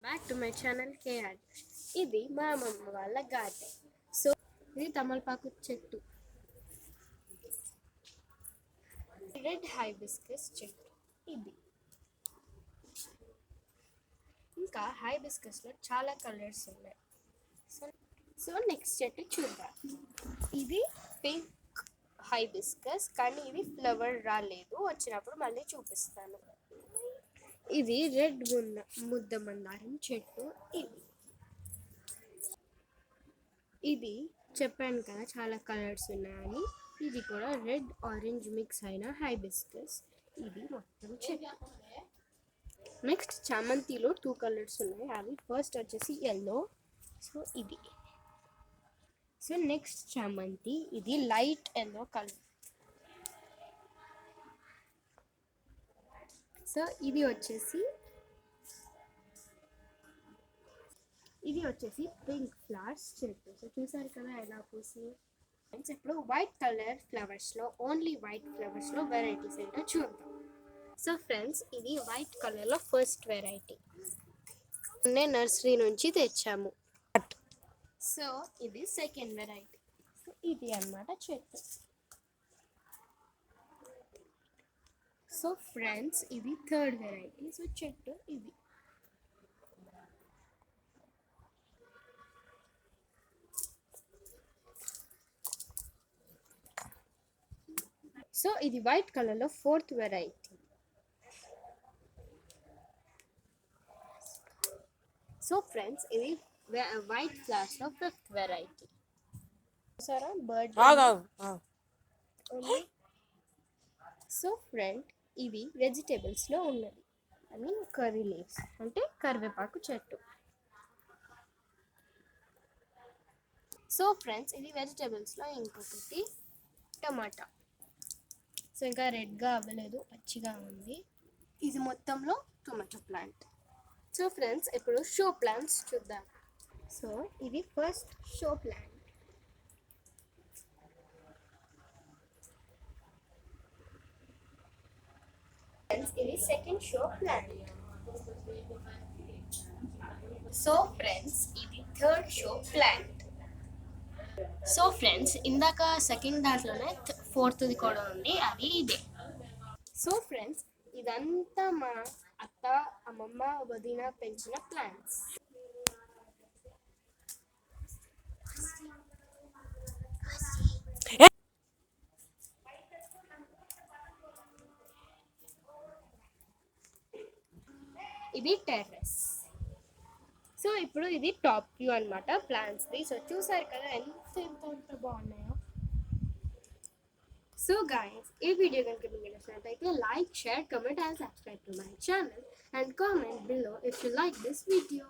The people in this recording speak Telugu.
Back to my channel KR. ఇది మా అమ్మమ్మ వాళ్ళ గార్డెన్. సో ఇది తమలపాకు చెట్టు, రెడ్ హైబిస్కస్ చెట్టు ఇది. ఇంకా హైబిస్కస్లో చాలా కలర్స్ ఉన్నాయి. సో నెక్స్ట్ చెట్టు చూద్దాం. ఇది పింక్ హైబిస్కస్, కానీ ఇది ఫ్లవర్ రాలేదు, వచ్చినప్పుడు మళ్ళీ చూపిస్తాను. ఇది రెడ్ ముద్ద మందారం చెట్టు. ఇది చెప్పాను కదా చాలా కలర్స్ ఉన్నాయని. ఇది కూడా రెడ్ ఆరెంజ్ మిక్స్ అయిన హైబిస్కస్. ఇది మొత్తం చెట్టు. నెక్స్ట్ చామంతిలో 2 కలర్స్ ఉన్నాయి. అవి ఫస్ట్ వచ్చేసి ఎల్లో. సో ఇది. సో నెక్స్ట్ చామంతి, ఇది లైట్ ఎల్లో కలర్. సో ఇది వచ్చేసి పింక్ ఫ్లవర్స్ చెట్టు. సో చూసారు కదా ఎలా పూసి. ఇప్పుడు వైట్ కలర్ ఫ్లవర్స్లో, ఓన్లీ వైట్ ఫ్లవర్స్లో వెరైటీస్ ఏంటో చూద్దాం. సో ఫ్రెండ్స్, ఇది వైట్ కలర్లో ఫస్ట్ వెరైటీ, నర్సరీ నుంచి తెచ్చాము. సో ఇది సెకండ్ వెరైటీ. సో ఇది అన్నమాట చెట్టు. సో ఫ్రెండ్స్, ఇది థర్డ్ వెరైటీ. సో చెట్టు ఇది. సో ఇది వైట్ కలర్లో ఫోర్త్ వెరైటీ. సో ఫ్రెండ్స్, ఇది వైట్ ఫ్లవర్స్లో ఫిఫ్త్ వెరైటీ. సరే బర్డ్. సో ఫ్రెండ్, ఇవి వెజిటేబుల్స్లో ఉన్నది. ఐ మీన్ కర్రీ లీవ్స్, అంటే కరివేపాకు చెట్టు. సో ఫ్రెండ్స్, ఇది వెజిటేబుల్స్లో ఇంకొకటి టమాటా. సో ఇంకా రెడ్గా అవ్వలేదు, పచ్చిగా ఉంది. ఇది మొత్తంలో టొమాటో ప్లాంట్. సో ఫ్రెండ్స్, ఇప్పుడు షో ప్లాంట్స్ చూద్దాం. సో ఇది ఫస్ట్ షో ప్లాంట్. ఫ్రెండ్స్, ఇది second show plant. So friends, ఇది third show plant. So friends, ఇందాక సెకండ్ దాంట్లోనే ఫోర్త్ది కూడా ఉంది, అది ఇదే. సో ఫ్రెండ్స్, ఇదంతా మా అత్త, అమ్మమ్మ, వదిన పెంచిన ప్లాంట్స్. ఇది టెర్రస్. సో ఇప్పుడు ఇది టాప్ వ్యూ అనమాట ప్లాంట్స్ది. సో చూసారు కదా ఎంత బాగున్నాయో. సో గాయస్, ఈ వీడియో కనుక మీకు నచ్చినట్లయితే like, share, comment and subscribe to my channel and comment below if you like this video.